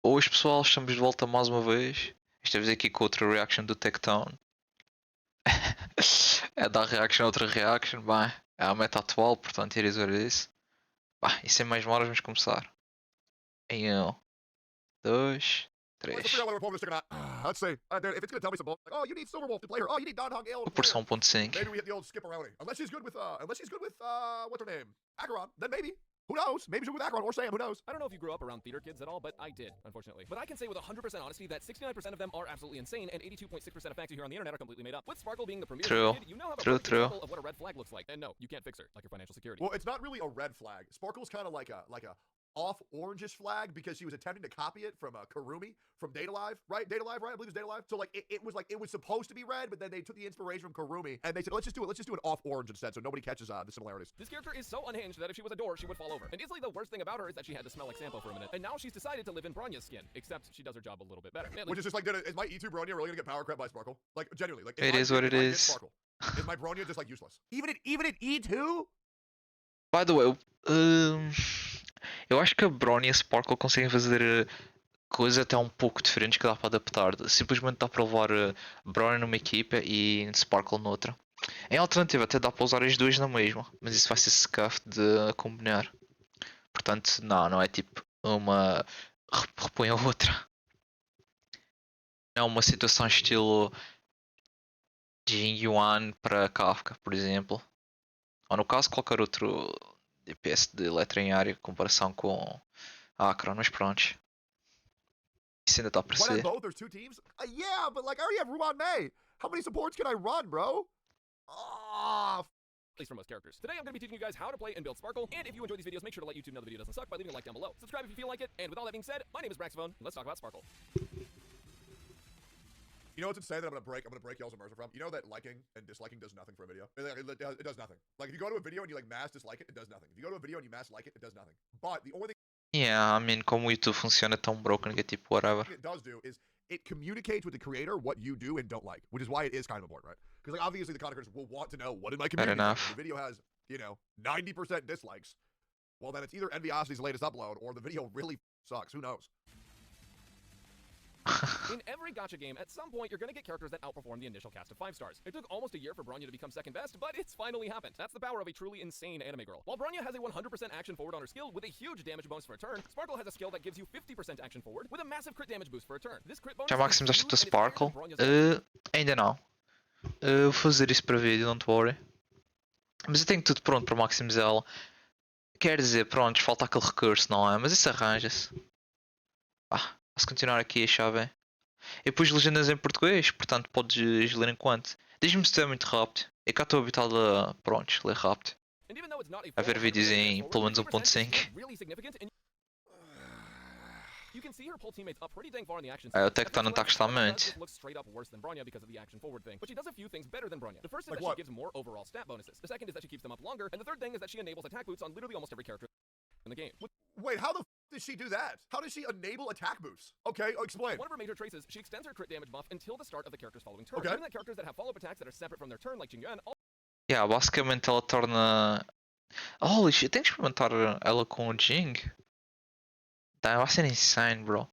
Hoje pessoal, estamos de volta mais uma vez. Esta vez aqui com outra reaction do Tectone. É dar reaction a outra reaction, bem, é a meta atual, portanto iris ver isso. Bah, e sem mais demoras vamos começar. Em 2, Let's figure 3. out what we're sticking at. Let's see. Dude, if it's gonna tell me some bull, like, oh, you need Silverwolf to play her. Oh, you need Don Hog Ale Vou to por play her. 1.5. Maybe we hit the old skip around. Unless she's good with what's her name? Acheron. Then maybe. Who knows? Maybe she's good with Acheron or Sam. Who knows? I don't know if you grew up around theater kids at all, but I did, unfortunately. But I can say with 100% honesty that 69% of them are absolutely insane, and 82.6% of facts you hear on the internet are completely made up. With Sparkle being the premier True. kid, you now have a True, perfect true. example of what a red flag looks like. And no, you can't fix her, like your financial security. Well, it's not really a red flag. Sparkle's kind of like a off orangish flag because she was attempting to copy it from Karumi from Data Live, right? Data Live, right? I believe it's Data Live. So like it was supposed to be red, but then they took the inspiration from Karumi and they said let's just do an off orange instead, so nobody catches the similarities. This character is so unhinged that if she was a door, she would fall over. And easily the worst thing about her is that she had to smell like Sampo for a minute. And now she's decided to live in Bronya's skin, except she does her job a little bit better. Man, Which is just like, is my E2 Bronya really gonna get power crept by Sparkle? Like genuinely, like It is what it is. Sparkle, is my Bronya just like useless? Even at E2? By the way, eu acho que a Bronny e a Sparkle conseguem fazer coisas até um pouco diferentes que dá para adaptar. Simplesmente dá para levar Bronny numa equipa e Sparkle noutra. Em alternativa até dá para usar as duas na mesma, mas isso vai ser scuff de combinar. Portanto, não é tipo uma repõe a outra. É uma situação estilo Jin Yuan para Kafka, por exemplo. Ou no caso qualquer outro DPS de letra em área em comparação com a Akron, mas pronto. Isso ainda está a What, aparecer. both? There's two teams? Yeah, but like I already have Ruan May. How many supports can I run, bro? Ah, At least for most characters. Today I'm going to be teaching you guys how to play and build Sparkle, and if you enjoy these videos, make sure to let YouTube know the video doesn't suck by leaving a like down below. Subscribe if you feel like it, and with all that being said, my name is Braxphone, and let's talk about Sparkle. you know what's insane that I'm gonna break y'all's immersion from? You know that liking and disliking does nothing for a video? It does nothing. Like if you go to a video and you like mass dislike it, it does nothing. If you go to a video and you mass like it, it does nothing. But the only thing Yeah, I mean, como o YouTube funciona tão broken que é tipo whatever. it does do is it communicates with the creator what you do and don't like, which is why it is kind of important, right? Because like obviously the content creators will want to know what did my community enough. think? The video has, 90% dislikes. Well, then it's either Enviosity's latest upload or the video really sucks. Who knows? In every gacha game, at some point, you're going to get characters that outperform the initial cast of 5 stars. It took almost a year for Bronya to become second best, but it's finally happened. That's the power of a truly insane anime girl. While Bronya has a 100% action forward on her skill with a huge damage bonus for a turn, Sparkle has a skill that gives you 50% action forward with a massive crit damage boost for a turn. This crit bonus Já maximizaste is o teu huge, and it's higher Sparkle? than Bronya's Ainda não. Vou fazer isso para vídeo, don't worry. Mas eu tenho tudo pronto para maximizá-la. Quer dizer, pronto, falta aquele recurso, não é? Mas isso arranja-se. Posso continuar aqui a chave. E depois legendas em português, portanto podes ler enquanto. Diz-me se é muito rápido. É que eu estou habituado a, pronto, ler rápido. A ver vídeos em pelo menos 1.5. You can see her pull teammates up pretty dang far in the action. O Tectone não está a gostar muito. Looks straight up worse than Bronya because of the action forward thing, but she does a few things better than Bronya. The first is Like that what? she gives more overall stat bonuses. The second is that she keeps them up longer, and the third thing is that she enables attack boots on literally almost every character in the game. Wait, how the does she do that? How does she enable attack boosts? Okay, explain. One of her major traits is she extends her crit damage buff until the start of the character's following turn. Okay. Given that characters that have follow-up attacks that are separate from their turn, like Jingyuan, Yeah, basicamente ela torna. Holy shit, tenho que experimentar ela com o Jing. Vai ser insane, bro.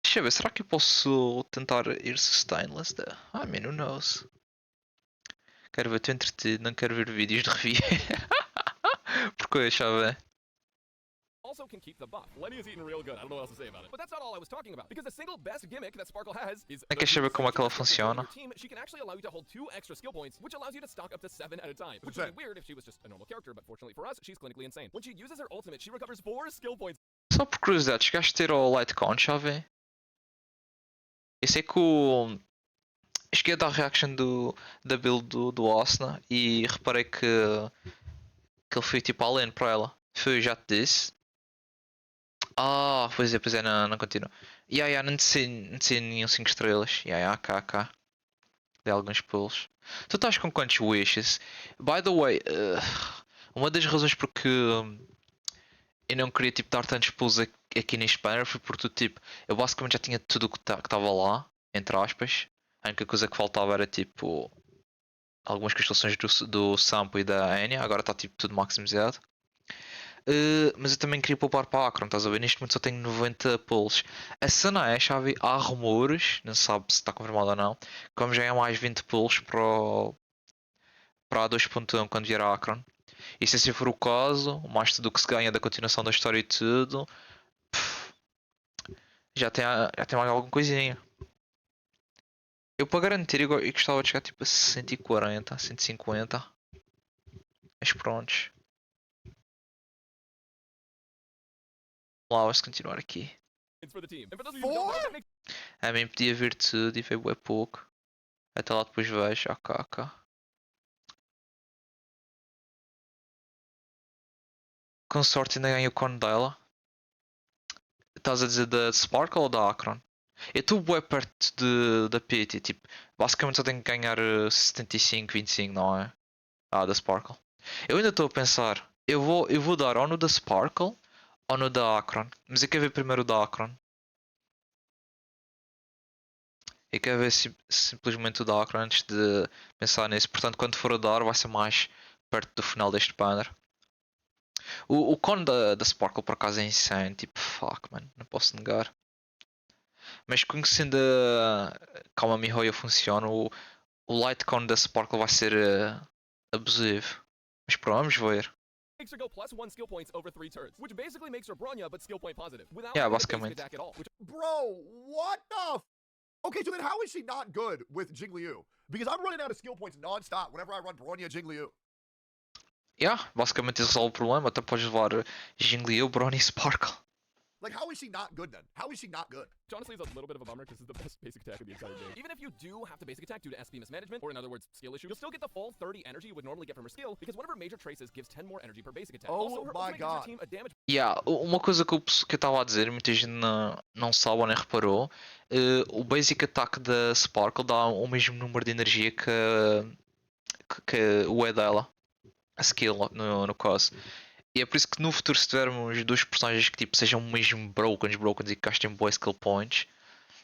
Deixa eu ver, será que eu posso tentar ir stainless? I mean, who knows? Quero ver, estou entretido, não quero ver vídeos de review. Porque eu já ver. also can keep the buff. Lenny is eating real good. I don't know what else to say about it. But that's not all I was talking about. Because the single best gimmick that Sparkle has is Quer saber como é que ela funciona? team, she can actually allow you to hold 2 extra skill points, which allows you to stock up to 7 at a time. Which would be weird if she was just a normal character, but fortunately for us, she's clinically insane. When she uses her ultimate, she recovers 4 skill points. Só por curiosidade, chegaste a ter o Light Count, já vê? Eu sei que o... Cheguei a dar reaction da build do Asna e reparei que ele foi tipo além para ela. Foi, já te disse. Pois é, não continua. Não sei nenhum 5 estrelas. Cá. Dei alguns pulos. Tu estás com quantos wishes? By the way, uma das razões porque eu não queria tipo dar tantos pulos aqui na Espanha foi porque tipo, eu basicamente já tinha tudo que estava lá, entre aspas. A única coisa que faltava era tipo algumas constelações do Sampo e da Enya, agora está tipo tudo maximizado. Mas eu também queria poupar para a Akron, estás a ver? Neste momento só tenho 90 pulls. A cena é, chave, há rumores, não sabe se está confirmado ou não, que vamos ganhar mais 20 pulls para a 2.1 quando vier a Akron. E se assim for o caso, mais tudo o que se ganha da continuação da história e tudo, já tem mais alguma coisinha. Eu para garantir, eu gostava de chegar tipo a 140, 150. Mas prontos. Lá, vamos continuar aqui. It's for the team. And for those of you who don't know, that makes A mim podia vir tudo e veio bué pouco. Até lá depois vejo. Ok. Com sorte ainda ganho o cone dela. Estás a dizer da Sparkle ou da Akron? Eu estou bué perto da Pity. Tipo, basicamente só tenho que ganhar 75, 25, não é? Ah, da Sparkle. Eu ainda estou a pensar. Eu vou dar ou no da Sparkle ou no da Akron. Mas eu quero ver primeiro o da Akron. Eu quero ver simplesmente o da Akron antes de pensar nisso. Portanto, quando for a dar, vai ser mais perto do final deste banner. O cone da Sparkle por acaso é insane. Tipo, fuck, man. Não posso negar. Mas conhecendo como a MiHoYo funciona, o light cone da Sparkle vai ser abusivo. Mas pronto, vamos ver. makes her go +1 skill points over 3 turns, which basically makes her Bronya but skill point positive, without Yeah, having a basic basicamente. attack at all. Which Bro, what the? Okay, so then how is she not good with Jingliu? Because I'm running out of skill points non-stop whenever I run Bronya Jingliu. Yeah, basicamente isso resolve o problema. Até podes levar Jingliu, Bronny e Sparkle. Like, how is she not good then? How is she not good? honestly is a little bit of a bummer because it's the best basic attack in the entire game. Even if you do have to basic attack due to SP mismanagement, or in other words, skill issue, you'll still get the full 30 energy you would normally get from her skill because one of her major traces gives 10 more energy per basic attack. Oh Also, her my ultimate gives her God. team a damage Yeah, uma coisa que eu estava a dizer, muita gente não sabe ou nem reparou, o basic attack da Sparkle dá o mesmo número de energia que o E dela, a skill no caso. E é por isso que no futuro, se tivermos dois personagens que tipo, sejam mesmo brokens e que gastem boas skill points,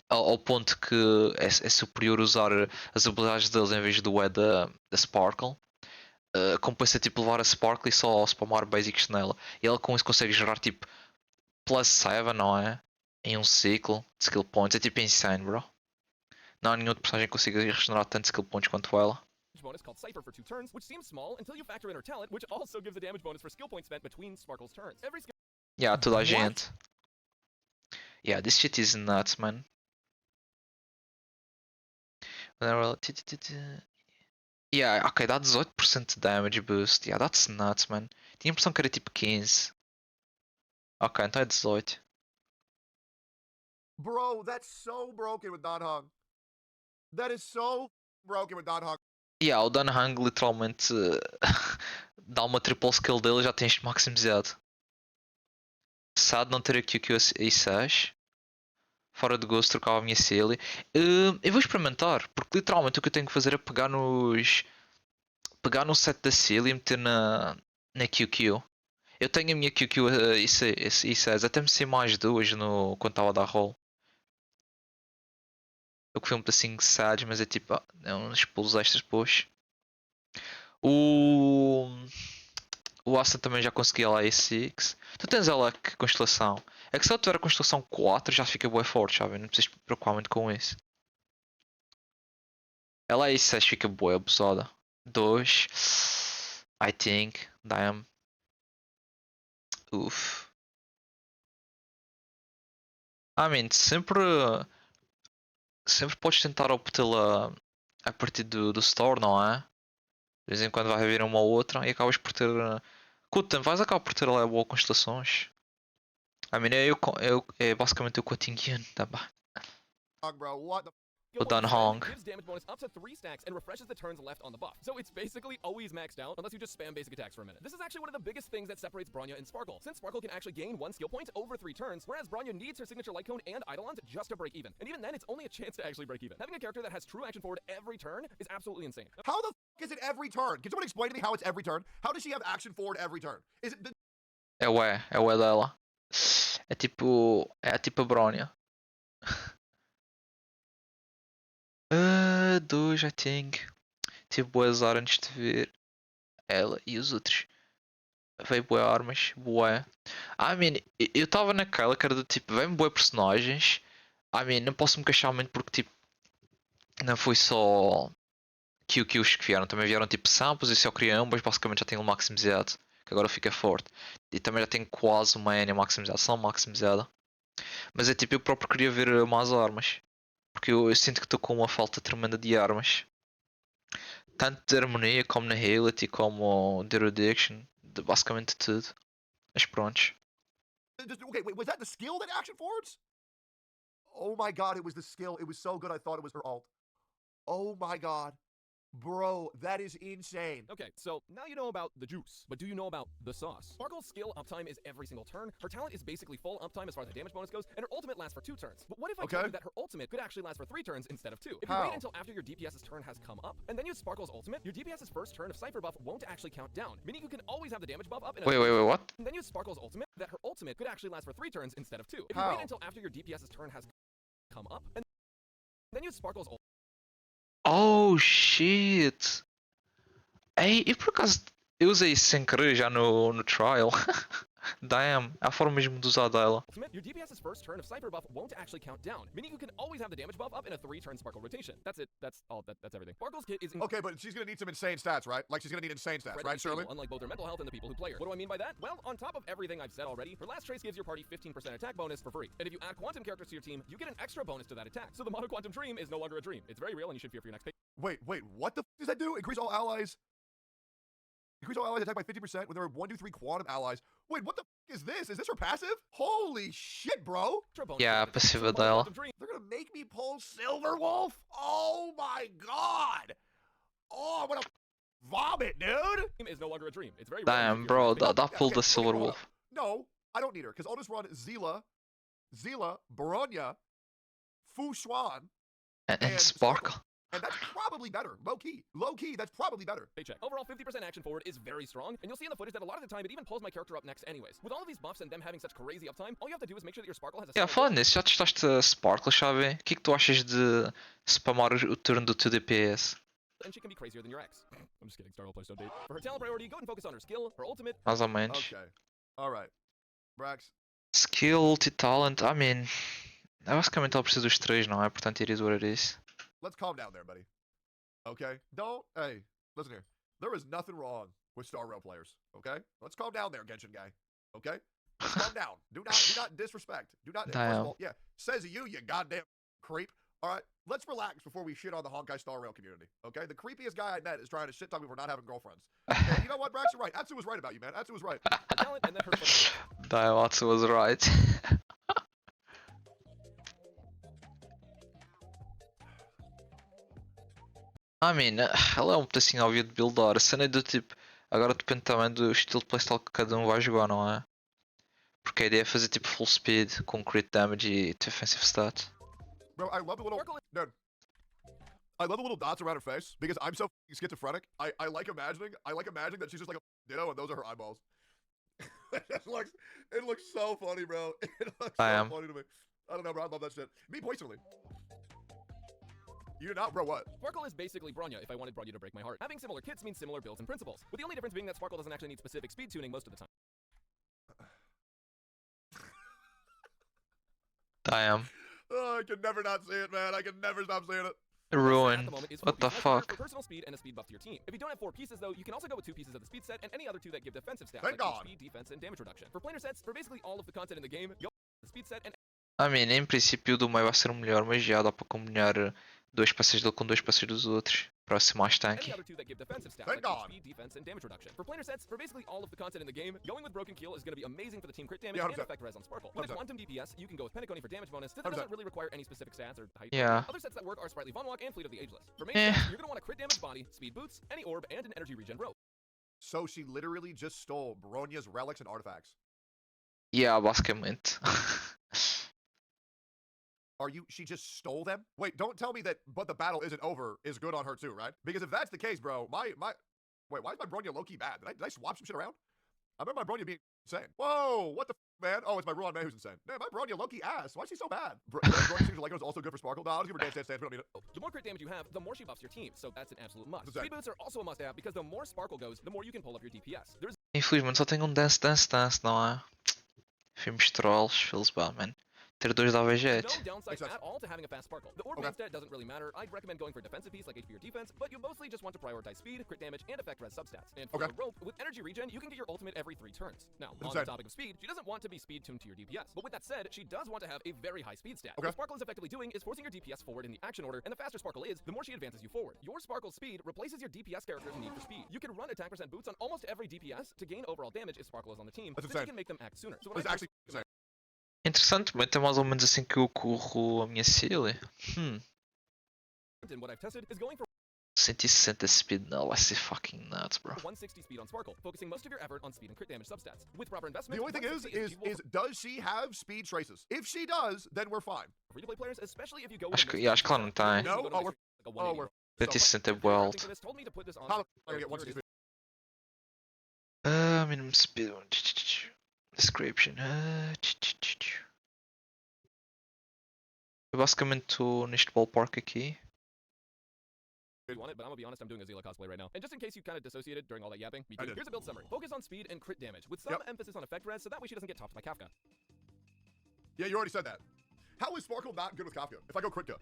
ao ponto que é superior usar as habilidades deles em vez do E da Sparkle, compensa tipo levar a Sparkle e só spamar basics nela. E ela com isso consegue gerar tipo +7, não é? Em um ciclo de skill points. É tipo insane, bro. Não há nenhum outro personagem que consiga regenerar tanto skill points quanto ela. bonus called Cypher for 2 turns, which seems small until you factor in her talent, which also gives a damage bonus for skill points spent between Sparkle's turns. Every skill Yeah, toda a What? gente. Yeah, this shit is nuts, man. Yeah, ok, dá 18% de damage boost. Yeah, that's nuts, man. Tinha a impressão que era tipo 15. Ok, então é 18. Bro, that's so broken with non-hung. That is so broken with non-hung. Yeah, o Dunhang literalmente dá uma triple skill dele e já tens maximizado. Sad não ter a QQ e 6. Fora de gosto, trocava a minha Cilly. Eu vou experimentar, porque literalmente o que eu tenho que fazer é pegar no set da Cilly e meter na QQ. Eu tenho a minha QQ e 6, até me sei mais duas quando estava a dar roll. Eu que fui um pedacinho sad, mas é tipo, é uns pulos extras depois. O Aston também já conseguia lá A6. Tu tens ela que constelação? É que se ela tiver a constelação 4 já fica bué forte, sabe? Não precisas preocupar muito com isso. Ela A6 fica bué abusada. 2. I think. Damn. Uff. I mean, sempre podes tentar obtê-la a partir do store, não é? De vez em quando vai haver uma ou outra e acabas por ter. Com o tempo vais acabar por ter lá boas constelações. I mean, é basicamente o Cotinguian também. Bro, what the? skill O Dan point spent Hong. gives damage bonus up to 3 stacks and refreshes the turns left on the buff. So it's basically always maxed out unless you just spam basic attacks for a minute. This is actually one of the biggest things that separates Bronya and Sparkle, since Sparkle can actually gain 1 skill point over 3 turns, whereas Bronya needs her signature Light Cone and Eidolons just to break even. And even then, it's only a chance to actually break even. Having a character that has true action forward every turn is absolutely insane. How the fuck is it every turn? Can someone explain to me how it's every turn? How does she have action forward every turn? Is it the É o E dela. É tipo a Bronya. 2, I think. Tive boa azar antes de ver ela e os outros. veio boas armas, bué. I mean, eu estava naquela que era do tipo, vem bué personagens. I mean, não posso me queixar muito porque tipo, não foi só QQs que vieram, também vieram tipo samples e se eu criei ambas, basicamente já tenho o maximizado, que agora fica forte. E também já tenho quase uma N maximizada, só maximizada. Mas é tipo, eu próprio queria ver mais armas. Porque eu sinto que estou com uma falta tremenda de armas. Tanto de harmonia como na reality, como de erudition, de basicamente tudo. Mas prontos. Okay, wait, was that the skill that action forwards? Oh my god, it was the skill. It was so good I thought it was her alt. Oh my god. Bro, that is insane. Okay, so now you know about the juice, but do you know about the sauce? Sparkle's skill uptime is every single turn, her talent is basically full uptime as far as the damage bonus goes, and her ultimate lasts for 2 turns. But what if I told you that her ultimate could actually last for 3 turns instead of 2? If you wait until after your DPS's turn has come up, and then use Sparkle's ultimate, your DPS's first turn of Cypher buff won't actually count down, meaning you can always have the damage buff up in a Wait, what? And then use Sparkle's ultimate, that her ultimate could actually last for 3 turns instead of 2. If you wait until after your DPS's turn has come up, and then use Sparkle's ultimate. Oh shit! Ei, e por acaso eu usei isso sem querer já no trial. Damn, é a forma mesmo de usar dela. Your DPS's first turn of Cypher buff won't actually count down, meaning you can always have the damage buff up in a 3-turn Sparkle rotation. That's it. That's all. That's everything. Sparkle's kit is Okay, but she's gonna need some insane stats, right? Like she's gonna need insane stats, right, Shirley? Unlike both her mental health and the people who play her. What do I mean by that? Well, on top of everything I've said already, her last trace gives your party 15% attack bonus for free. And if you add quantum characters to your team, you get an extra bonus to that attack. So the Mono Quantum Dream is no longer a dream. It's very real and you should fear for your next page. Wait, what the does that do? Increase all allies. Increase all allies attack by 50% when there are 1, 2, 3 quantum allies. Wait, what the is this? Is this her passive? Holy shit, bro! Yeah, passiva dela. They're gonna make me pull Silver Wolf? Oh my god! Oh, I'm gonna vomit, dude! Is no longer a dream. It's very Damn, bro, that pulled the Silver Wolf. No, I don't need her, because I'll just run Zila, Baronia, Fu Xuan, and Sparkle. And that's probably better. Low key, that's probably better. Paycheck. Overall, 50% action forward is very strong, and you'll see in the footage that a lot of the time it even pulls my character up next anyways. With all of these buffs and them having such crazy uptime, all you have to do is make sure that your Sparkle has a... Yeah, falando nisso, já testaste Sparkle, Xavi? O que é que tu achas de spamar o turno do teu DPS? And she can be crazier than your ex. I'm just kidding, Stargirl plays so date. For her talent priority, go and focus on her skill, her ultimate... Mais ou menos. Okay. Alright. Brax. Skill, multi-talent, I mean... É basicamente ela precisa dos três, não é? Portanto, it is what it is. Let's calm down there, buddy. Okay? Hey, listen here. There is nothing wrong with Star Rail players, okay? Let's calm down there, Genshin guy. Okay? Let's calm down. Do not disrespect. Do not, first of all, yeah, says you goddamn creep. Alright, let's relax before we shit on the Honkai Star Rail community, okay? The creepiest guy I met is trying to shit talk me for not having girlfriends. Okay, you know what, Brax, you're right. Atsu was right about you, man. Atsu was right. Damn, Atsu was right. I mean, ela é um pedacinho óbvio de buildar. A cena é do tipo. Agora depende também do estilo de playstyle que cada um vai jogar, não é? Porque a ideia é fazer tipo full speed com crit damage e defensive stat. Bro, I love the little. Dude. I love the little dots around her face because I'm so schizophrenic. I like imagining that she's just like a ditto and those are her eyeballs. it looks so funny, bro. It looks so funny to me. I don't know, bro. I love that shit. Me personally. You did not, bro, what? Sparkle is basically Bronya if I wanted Bronya to break my heart. Having similar kits means similar builds and principles, with the only difference being that Sparkle doesn't actually need specific speed tuning most of the time. Damn. Oh, I can never not say it, man. I can never stop saying it. Ruined. What the fuck? For personal speed and a speed buff to your team. If you don't have 4 pieces though, you can also go with 2 pieces of the speed set and any other 2 that give defensive stats Thank like God. speed, defense, and damage reduction. For planar sets, for basically all of the content in the game, go with the speed set and... I mean, em princípio o do meio vai ser o melhor, mas já dá para combinar 2 passos dele com 2 passos dos outros. Para ser mais tanky. Thank God. Speed, defense, and damage reduction. For planar sets, for basically all of the content in the game, going with Broken Keel is going to be amazing for the team crit damage and effect res on Sparkle. With a quantum DPS, you can go with Pentacone for damage bonus, since it doesn't really require any specific stats or height. Yeah. Other sets that work are Sprightly Von Walk and Fleet of the Ageless. For main sets, you're going to want a crit damage body, speed boots, any orb, and an energy regen robe. So she literally just stole Baronya's relics and artifacts. Yeah, basicamente. She just stole them? Wait, don't tell me that but the battle isn't over is good on her too, right? Because if that's the case, bro, wait, why is my Bronya low-key bad? Did I swap some shit around? I remember my Bronya being insane. Whoa, what the man? Oh, it's my Ruan May who's insane. Man, my Bronya low-key ass. Why is she so bad? Bronya seems like it was also good for Sparkle. No, I'll just give her dance. We don't need it. The more crit damage you have, the more she buffs your team, so that's an absolute must. Speed boots are also a must-have because the more Sparkle goes, the more you can pull up your DPS. There's Infelizmente só tenho um Dance, não é? Filmes trolls, feels bad, man. Ter dois dava No jeito. downside Makes sense. at all to having a fast sparkle. The orb Okay. main stat doesn't really matter. I'd recommend going for a defensive piece like HP or defense, but you mostly just want to prioritize speed, crit damage, and effect res substats. And for Okay. the rope, with energy regen, you can get your ultimate every 3 turns. Now, on insane. the topic of speed, she doesn't want to be speed tuned to your DPS. But with that said, she does want to have a very high speed stat. Okay. What Sparkle is effectively doing is forcing your DPS forward in the action order, and the faster Sparkle is, the more she advances you forward. Your Sparkle speed replaces your DPS character's need for speed. You can run attack percent boots on almost every DPS to gain overall damage if Sparkle is on the team, That's since you insane. can make them act sooner. So It's when I actually insane. Interessantemente é mais ou menos assim que eu corro a minha Silly. and what I've tested is going for 160 speed, não, vai ser fucking nuts, bro. 160 speed on Sparkle, focusing most of your effort on speed and crit damage substats. With proper investment, The only thing is 160 achievable does she have speed traces? If she does, then we're fine. for free-to-play players, especially if you go Acho with a que, mixed acho que ela não tem. No? Oh, we're- like a Oh, 180. we're 160 é The bué directing alto. for this told me to put this on. How the fuck I get Here it 160? Ah, minimum speed. Description. Eu basicamente estou neste ballpark aqui. if you want it, but I'm gonna be honest, I'm doing a Zila cosplay right now. And just in case you kind of dissociated during all that yapping, me I too. did. Here's a build summary. Focus on speed and crit damage, with some Yep. emphasis on effect res, so that way she doesn't get topped by Kafka. Yeah, you already said that. How is Sparkle not good with Kafka? If I go Kritka.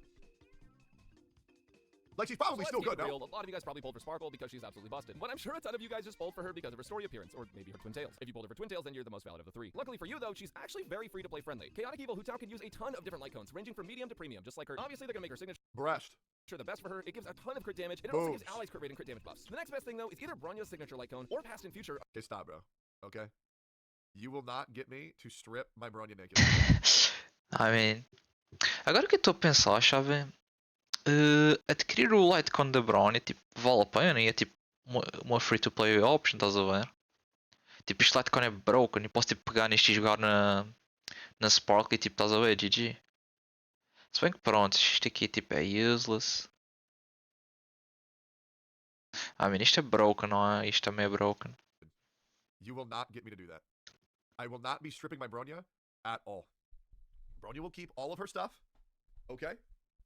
Like, she's probably So still let's good, keep it no? real. A lot of you guys probably pulled for Sparkle because she's absolutely busted. But I'm sure a ton of you guys just pulled for her because of her story appearance, or maybe her Twin Tails. If you pulled her for Twin Tails, then you're the most valid of the 3. Luckily for you, though, she's actually very free-to-play friendly. Chaotic Evil Hutao can use a ton of different light cones, ranging from medium to premium, just like her. Obviously, they're gonna make her signature Breast. the best for her. It gives a ton of crit damage, and it also gives Boobs. allies crit rate and crit damage buffs. The next best thing, though, is either Bronya's signature light cone, or past and future Okay, stop, bro. Okay? You will not get me to strip my Bronya naked. I mean, agora que eu estou a pensar, chave, adquirir o Litecoin da Brownie, tipo, vale a pena e é tipo uma free-to-play option, estás a ver? Tipo, este Litecoin é broken e posso tipo pegar nisto e jogar na Sparkle e tipo, estás a ver, GG. Se bem que pronto, isto aqui tipo é useless. I mean, isto é broken, não é? Isto também é broken. You will not get me to do that. I will not be stripping my Bronya at all. Bronya will keep all of her stuff. Okay?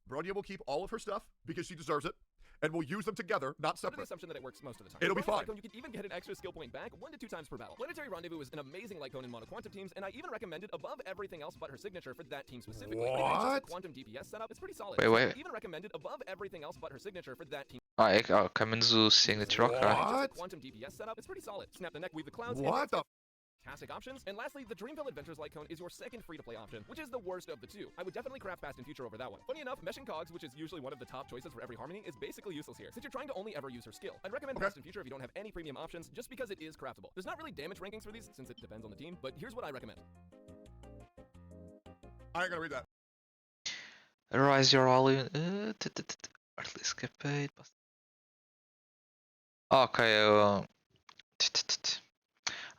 Bronya will keep all of her stuff because she deserves it. And we'll use them together, not under the separate. assumption that it works most of the time. It'll be Bronya's fine. light cone, you can even get an extra skill point back 1 to 2 times per battle. Planetary Rendezvous is an amazing light cone in mono quantum teams, and I even recommend it above everything else but her signature for that team specifically. It's just a What? quantum DPS setup, it's pretty solid. Wait, So wait. I even recommend it above everything else but her signature for that team. Ah, é ok, menos o signature, ok. It's just a What? quantum DPS setup, it's pretty solid. Snap the neck, weave the clouds. and What the? fantastic options. And lastly, the Dreamville Adventures light cone is your second free-to-play option, which is the worst of the two. I would definitely craft Fast and Future over that one. Funny enough, Meshing Cogs, which is usually one of the top choices for every Harmony, is basically useless here, since you're trying to only ever use her skill. I'd recommend Okay. Fast and Future if you don't have any premium options, just because it is craftable. There's not really damage rankings for these, since it depends on the team, but here's what I recommend. I ain't gonna read that. Rise your ally. Early escapade. Ok,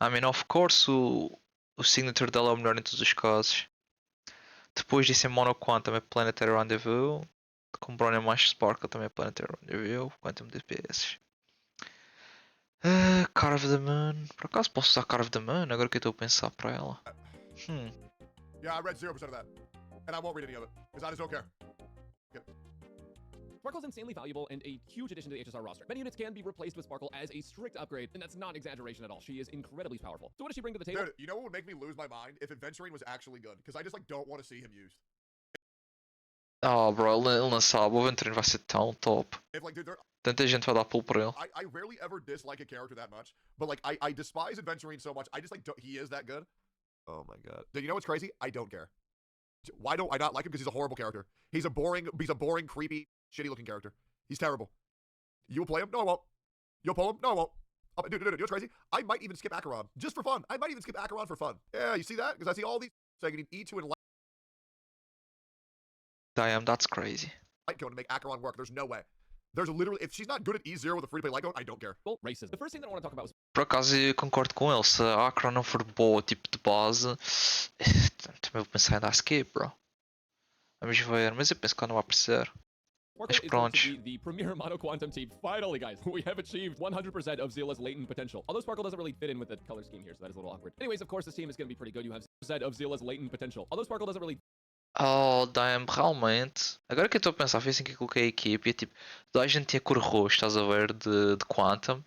I mean, of course, o signature dela é o melhor em todos os casos. Depois disso, em Mono Quantum é Planetary Rendezvous. Com Bronya mais Sparkle também é Planetary Rendezvous. Quantum DPS. Carve the Moon. Por acaso posso usar Carve the Moon? Agora que eu estou a pensar para ela. Yeah, I read 0% of that. And I won't read any of it, because I just don't care. Sparkle's insanely valuable and a huge addition to the HSR roster. Many units can be replaced with Sparkle as a strict upgrade, and that's not exaggeration at all. She is incredibly powerful. So what does she bring to the table? Dude, you know what would make me lose my mind? If Adventuring was actually good. Because I just, like, don't want to see him used. Oh, bro, ele não sabe. O Venturino vai ser tão top. If, like, dude, Tanta gente vai dar pull por ele. I rarely ever dislike a character that much, but like I despise Adventuring so much. I just like he is that good. Oh my god. Dude, you know what's crazy? I don't care. Why don't I not like him? Because he's a horrible character. He's a boring, creepy, shitty looking character. He's terrible. You will play him? No, I won't. You'll pull him? No, I won't. Oh, dude, you know what's crazy? I might even skip Acheron just for fun. I might even skip Acheron for fun. Yeah, you see that? Because I see all these saying you need E2 and Damn, that's crazy. Light Cone to make Acheron work. There's no way. There's literally, if she's not good at E0 with a free to play Light Cone, I don't care. Well, races. The first thing that I want to talk about was Por acaso eu concordo com ele. Se a Acro não for boa, tipo de base, também vou pensar em dar skip, bro. Vamos ver, mas eu penso que ela não vai precisar. Sparkle Mas is going pronto. to be the premier mono quantum team. Finally, guys, we have achieved 100% of Zila's latent potential. Although Sparkle doesn't really fit in with the color scheme here, so that is a little awkward. Anyways, of course, this team is going to be pretty good. You have 0% of Zila's latent potential. Although Sparkle doesn't really Oh, damn, realmente. Agora que eu estou a pensar, foi assim que eu coloquei a equipe e é tipo, toda a gente tinha cor roxa, estás a ver, de Quantum.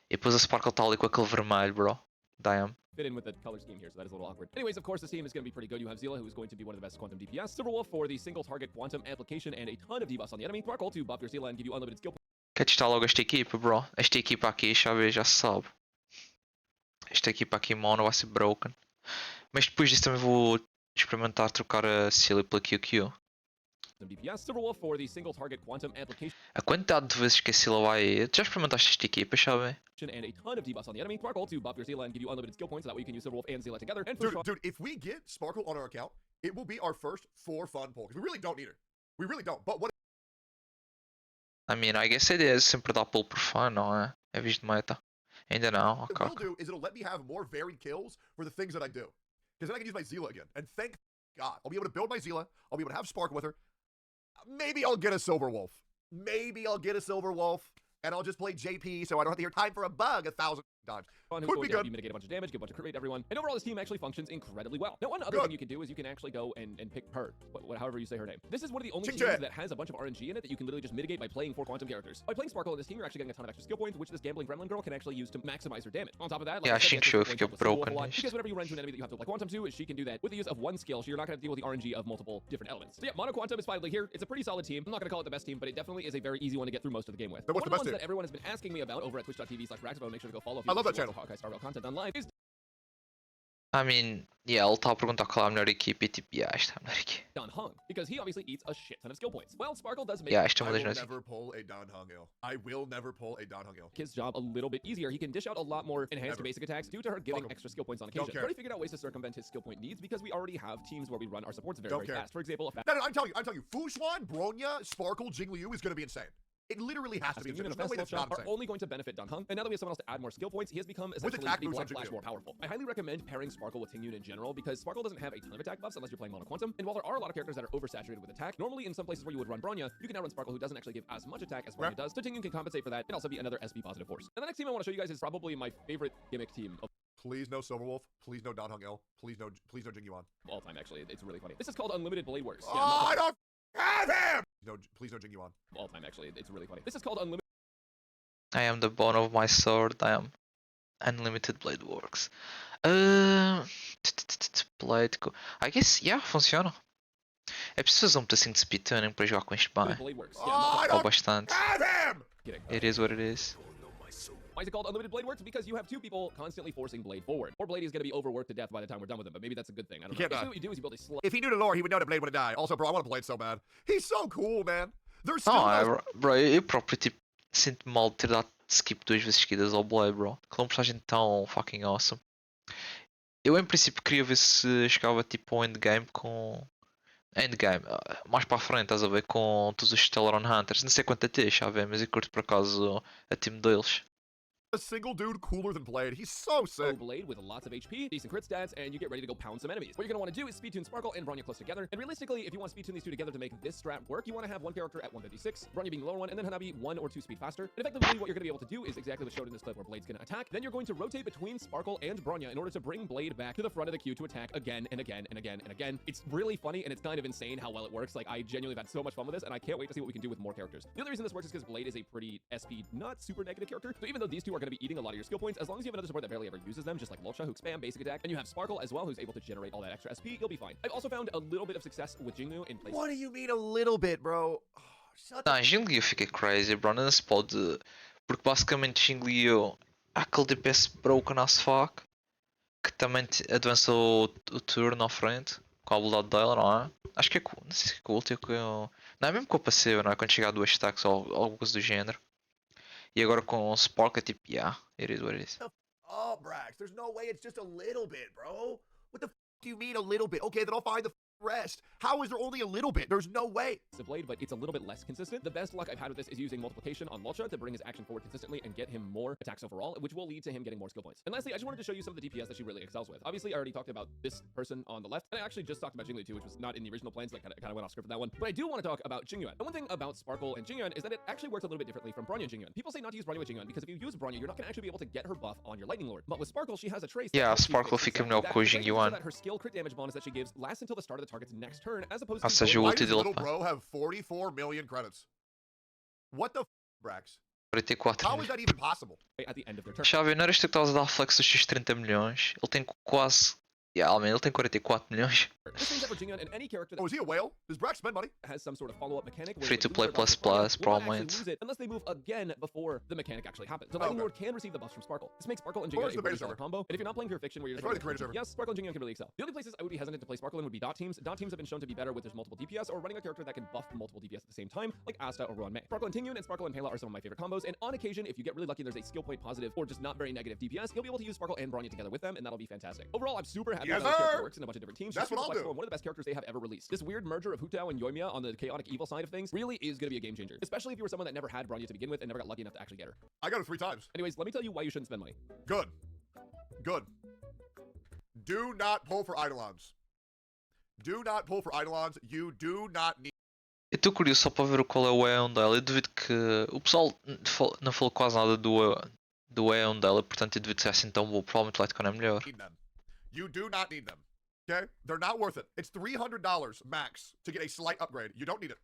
E depois a Sparkle está ali com aquele vermelho, bro. Damn. fit in with the color scheme here, so that is a little awkward. Anyways, of course, this team is going to be pretty good. You have Zila, who is going to be one of the best quantum DPS, Silverwolf for the single target quantum application and a ton of debuffs on the enemy, Sparkle to buff your Zila and give you unlimited skill Quer testar logo esta equipa, bro? Esta equipa aqui, já se sabe. Esta equipa aqui, mono, vai ser broken. Mas depois disso também vou experimentar trocar a Silly pela QQ. DPS, Silverwolf for the single target quantum application A quantidade de vezes que a Scylla vai... Tu já experimentaste esta equipa, sabe? and a ton of debuffs on the enemy, Sparkle to buff your Zila and give you unlimited skill points, so that way you can use Silverwolf and Zila together. And Dude, if we get Sparkle on our account, it will be our first for fun pull. Because we really don't need her. We really don't. But what I mean, I guess it is sempre dar pull por fun, não é? É visto meta. Ainda não, it ok. will do is it'll let me have more varied kills for the things that I do. Because then I can use my Zila again. And thank God, I'll be able to build my Zila. I'll be able to have Sparkle with her. Maybe I'll get a Silverwolf. Maybe I'll get a Silverwolf. And I'll just play JP so I don't have to hear time for a bug 1,000 times. Fun, Could be good. You mitigate a bunch of damage, get a bunch of crit rate, everyone. And overall, this team actually functions incredibly well. Now, one other thing you can do is you can actually go and pick her, however you say her name. This is one of the only teams that has a bunch of RNG in it that you can literally just mitigate by playing 4 quantum characters. By playing Sparkle in this team, you're actually getting a ton of extra skill points, which this gambling gremlin girl can actually use to maximize her damage. On top of that, like Yeah, I said, she you have should to get points up with Silverwolf broken a lot, list. because whenever you run into an enemy that you have to apply quantum to, she can do that with the use of one skill, so you're not going to deal with the RNG of multiple different elements. So yeah, Mono Quantum is finally here. It's a pretty solid team. I'm not going to call it the best team, but it definitely is a very easy one to get through most of the game with. Then what's One of the the best ones that everyone has been asking me about over at twitch.tv/Raxabo, make sure to go follow if I you love want that to see channel. Hawkeye Star Rail content on live, is I mean, yeah, ele está a perguntar qual é a melhor equipa e tipo, yeah, esta é a melhor equipa. Don Hung, because he obviously eats a shit ton of skill points. Well, Sparkle does make Yeah, esta é uma I das will melhores never pull a Don Hung ill. I will never pull a Don Hung ill. his job a little bit easier. He can dish out a lot more enhanced Never. basic attacks due to her giving Fuck 'em. extra skill points on Don't occasion. care. We've already figured out ways to circumvent his skill point needs because we already have teams where we run our supports very, Don't very care. fast. For example, a No, I'm telling you, Fushuan, Bronya, Sparkle, Jingliu is going to be insane. It literally has to be insane. Union There's no way that's not are insane. only going to benefit Don Hung. And now that we have someone else to add more skill points, he has become essentially attack the boost Black on Flash Jingliu. more powerful. I highly recommend pairing Sparkle with Tingyun in general because Sparkle doesn't have a ton of attack buffs unless you're playing Mono Quantum. And while there are a lot of characters that are oversaturated with attack, normally in some places where you would run Bronya, you can now run Sparkle, who doesn't actually give as much attack as Bronya does. So Tingyun can compensate for that and also be another SP positive force. And the next team I want to show you guys is probably my favorite gimmick team of Please no Silverwolf. Please no Don Hung ill. Please no Jingyuan. all time, actually. It's really funny. This is called Unlimited Blade Works. Yeah, Oh, I don't have him! No, please no Jingyuan. all time, actually. It's really funny. This is called Unlimited I am the bone of my sword, I am Unlimited Blade Works. Blade... I guess, yeah, funciona. É preciso fazer um pedacinho de speed tuning para jogar com isto bem. Blade Works. Oh, Yeah, I Ou don't bastante. have him! kidding. It is what it is. Why is it called Unlimited Blade Works? Because you have 2 people constantly forcing Blade forward. Or Blade is going to be overworked to death by the time we're done with him, but maybe that's a good thing. I don't You know. can't die. Basically what you do is you build a slug. If he knew the lore, he would know that Blade would have died. Also, bro, I want to Blade so bad. He's so cool, man. There's still Não, bro, eu próprio tipo, sinto-me mal de ter dado skip 2 vezes seguidas ao Blade, bro. Aquela é uma personagem tão fucking awesome. Eu em princípio queria ver se chegava tipo ao endgame com... Endgame, mais para a frente, estás a ver, com todos os Stellaron Hunters. Não sei quanto até, já vê, mas eu curto por acaso a team deles. a single dude cooler than Blade. He's so sick. Blade with lots of HP, decent crit stats, and you get ready to go pound some enemies. What you're going to want to do is speed tune Sparkle and Bronya close together. And realistically, if you want to speed tune these two together to make this strat work, you want to have one character at 156, Bronya being the lower one, and then Hanabi 1 or 2 speed faster. And effectively, what you're going to be able to do is exactly what's shown in this clip where Blade's going to attack. Then you're going to rotate between Sparkle and Bronya in order to bring Blade back to the front of the queue to attack again and again and again and again. It's really funny and it's kind of insane how well it works. Like, I genuinely have had so much fun with this, and I can't wait to see what we can do with more characters. The other reason this works is because Blade is a pretty SP, not super negative character. So even though these two are going to be eating a lot of your skill points, as long as you have another support that barely ever uses them, just like Lolcha, who spam basic attack, and you have Sparkle as well, who's able to generate all that extra SP, you'll be fine. I've also found a little bit of success with Jingliu in place. What do you mean a little bit, bro? Shut Não, Jingliu fica crazy, bro. Não se pode. Porque basicamente Jingliu há aquele DPS broken as fuck que também avança o turno à frente com a habilidade dela, não é? Acho que é não sei se é com o ult, não é mesmo com a passiva, não é? Quando chega a 2 stacks ou alguma coisa do género. E agora com o Spark é tipo, yeah, it is what it is. Oh, Brax, there's no way it's just a little bit, bro. What the do you mean a little bit? Okay, then I'll find the rest. How is there only a little bit? There's no way. The Blade, but it's a little bit less consistent. The best luck I've had with this is using multiplication on Lolcha to bring his action forward consistently and get him more attacks overall, which will lead to him getting more skill points. And lastly, I just wanted to show you some of the DPS that she really excels with. Obviously, I already talked about this person on the left, and I actually just talked about Jingliu too, which was not in the original plans, like kind of went off script for that one. But I do want to talk about Jingyuan. And one thing about Sparkle and Jingyuan is that it actually works a little bit differently from Bronya and Jingyuan. People say not to use Bronya with Jingyuan because if you use Bronya, you're not going to actually be able to get her buff on your Lightning Lord. But with Sparkle, she has a trace. Yeah, Sparkle fica melhor com o Jingyuan. That her skill crit damage bonus that she gives lasts until the start of the target's next turn, as opposed Ou to seja, o Why ult does dele. little bro have 44 million credits? What the Brax? 44 How is milhões. that even possible? at the end of their turn. Já a ver, não eras tu que estavas a dar flex dos X 30 milhões? Ele tem quase. Yeah, man, ele tem 44 milhões. This means that Virginia and any character Oh, that is he a whale? Does Brax spend money? has some sort of follow-up mechanic where Free they to lose play their buffs plus with Bronya will not prominent. actually lose it unless they move again before the mechanic actually happens. So Okay. Lightning Lord can receive the buffs from Sparkle. This makes Sparkle and Or Jigga is a the really beta solid server? combo. And if you're not playing pure fiction where you're just It's probably running the creator server. yes, Sparkle and Jigga can really excel. The only places I would be hesitant to play Sparkle in would be dot teams. Dot teams have been shown to be better with there's multiple DPS or running a character that can buff multiple DPS at the same time, like Asta or Rowan May. Sparkle and Tingyun and Sparkle and Pela are some of my favorite combos, and on occasion, if you get really lucky, there's a skill point positive or just not very negative DPS, you'll be able to use Sparkle and Bronya together with them, and that'll be fantastic. Overall, I'm super happy Yes, with how this character sir! works in a bunch of different teams. That's She's what super I'll flexible do. and one of the best characters they have ever released. This weird merger of Hutao and Yoimiya on the chaotic evil side of things really is going to be a game changer, especially if you were someone that never had Bronya to begin with and never got lucky enough to actually get her. I got him 3 times. Anyways, let me tell you why you shouldn't spend money. Good. Good. Do not pull for Eidolons. Do not pull for Eidolons. You do not need. Eu estou curioso só para ver qual é o Eon dela. Eu duvido que. O pessoal não falou quase nada do Eon dela, portanto eu duvido ser assim tão bom. Provavelmente o Tectone é melhor. Need them. You do not need them. Okay? They're not worth it. It's $300 max to get a slight upgrade. You don't need it.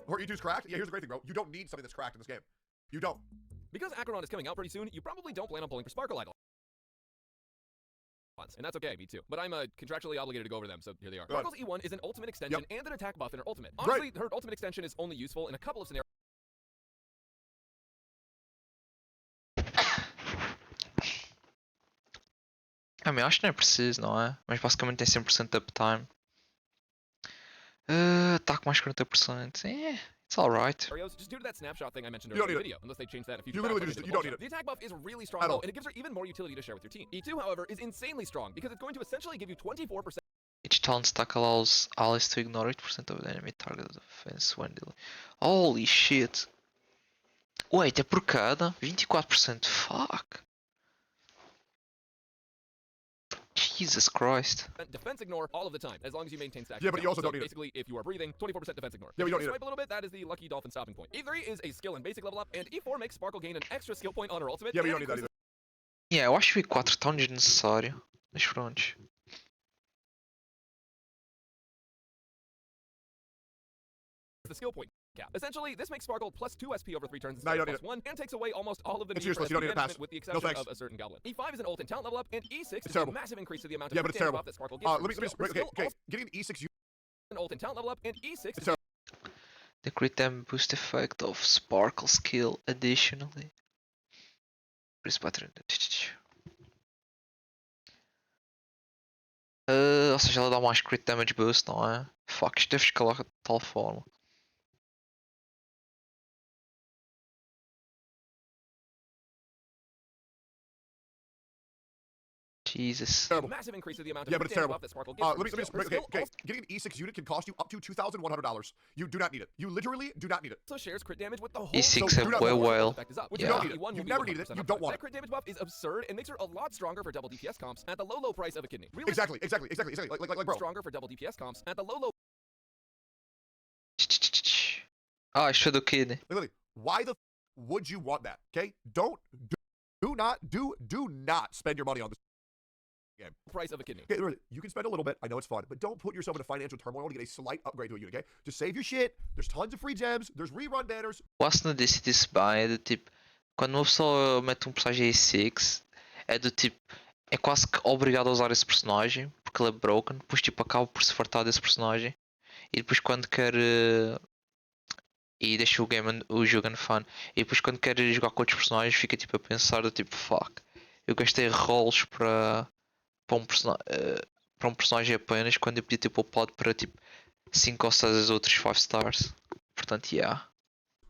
Or E2's cracked? Yeah, here's the great thing, bro. You don't need something that's cracked in this game. You don't. Because Acheron is coming out pretty soon, you probably don't plan on pulling for Sparkle Idol. And that's okay, me too. But I'm contractually obligated to go over them, so here they are. Good. Sparkle's E1 is an ultimate extension and an attack buff in her ultimate. Great. Honestly, her ultimate extension is only useful in a couple of scenarios. Acho que não é preciso, não é? Mas basicamente tem 100% de uptime. Ataque mais 40%. It's alright. Just due to that snapshot thing I mentioned You earlier don't in the need video, unless they change that in future You literally patches, just- it's you don't bullshit. need it. The attack buff is really strong At though, all. and it gives her even more utility to share with your team. E2, however, is insanely strong because it's going to essentially give you 24% Each talent stack allows allies to ignore 8% of the enemy target defense when dealing. Holy shit. Wait, é por cada? 24%. Fuck. Jesus Christ. defense ignore all of the time, as long as you maintain stack. Yeah, but you also so don't need it. basically, if you are breathing, 24% defense ignore. Yeah, but you don't If need it. swipe a little bit, that is the lucky dolphin stopping point. E3 is a skill and basic level up, and E4 makes Sparkle gain an extra skill point on her ultimate. Yeah, but you and don't need that either. Yeah, eu acho que o E4 tão desnecessário. Mas pronto. the skill point cap. Essentially, this makes Sparkle plus 2 SP over 3 turns No, instead you of don't plus 1, and takes away almost all of the It's need for useless, you don't SP need a pass. management with the No exception thanks. of a certain goblin. E5 is an ult and talent level up, and E6 is a terrible. massive increase to the amount of Yeah, but it's crit damage terrible. buff that Sparkle gives Let her me just. skill. Her Okay, skill okay. also Getting an E6 an ult and talent level up, and E6 It's is terrible. The crit damage boost effect of Sparkle skill additionally. Ou seja, ela dá mais crit damage boost, não é? Fuck, isto deve escalar de tal forma. Jesus. Terrible. massive increase to the amount of Yeah, but crit it's damage terrible. buff that Sparkle gives Let her me just. skill. Her Okay, skill okay. Getting an E6 unit can cost you up to $2,100. You do not need it. You literally do not need it. also shares crit damage with the whole E6 So é do not bué want it. well. effect is up, which Yeah. is don't need it. E1 will You've be never needed it. 100% You upside. don't want That it. crit damage buff is absurd and makes her a lot stronger for double DPS comps at the low price of a kidney. Really Exactly. Like, bro. stronger for double DPS comps at the low Ah, isto foi do Kid. Literally, why the would you want that? Okay, do not spend your money on this game. price of a kidney. Okay, literally, you can spend a little bit. I know it's fun, but don't put yourself in a financial turmoil to get a slight upgrade to a unit. Okay, just save your shit. There's tons of free gems. There's rerun banners. O Asuna disse bem, é do tipo, quando uma pessoa mete um personagem A6, é do tipo, é quase que obrigado a usar esse personagem, porque ele é broken, depois tipo acaba por se fartar desse personagem, e depois quando quer, e deixa o jogo unfun, e depois quando quer jogar com outros personagens fica tipo a pensar do tipo, fuck, eu gastei rolos para um personagem apenas, quando eu podia ter poupado para tipo 5 ou 6 outros 5 stars, portanto, yeah.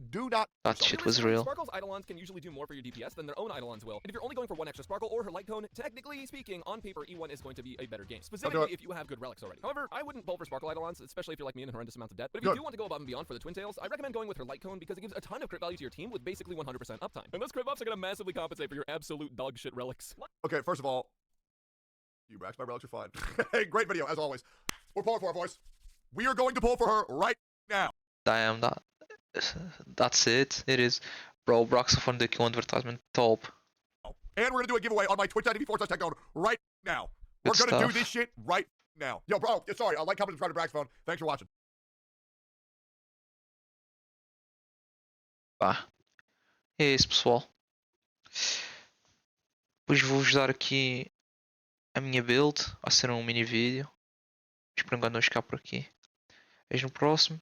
Do not. That shit was Realistically, real. Sparkle's Eidolons can usually do more for your DPS than their own Eidolons will. And if you're only going for one extra Sparkle or her light cone, technically speaking, on paper, E1 is going to be a better game. Specifically if you have good relics already. However, I wouldn't pull for Sparkle Eidolons, especially if you're like me in horrendous amounts of debt. But if you Good. do want to go above and beyond for the Twin Tails, I recommend going with her light cone because it gives a ton of crit value to your team with basically 100% uptime. And those crit buffs are going to massively compensate for your absolute dog shit relics. Okay, first of all, you Brax, my relics are fine. Hey, great video as always. We're pulling for her, boys. We are going to pull for her right now. Damn, that's it. It is. Bro, Broxophone daqui advertisement top. And we're gonna do a giveaway on my Twitch.tv/Tectone right now. We're Good gonna do stuff. this shit right now. Yo, bro, sorry. Like, comment, subscribe to Brax Phone. Thanks for watching. Pá. É isso, pessoal. Depois vou-vos dar aqui a minha build. Vai ser um mini vídeo. Espero que não ficar por aqui. Vejo no próximo.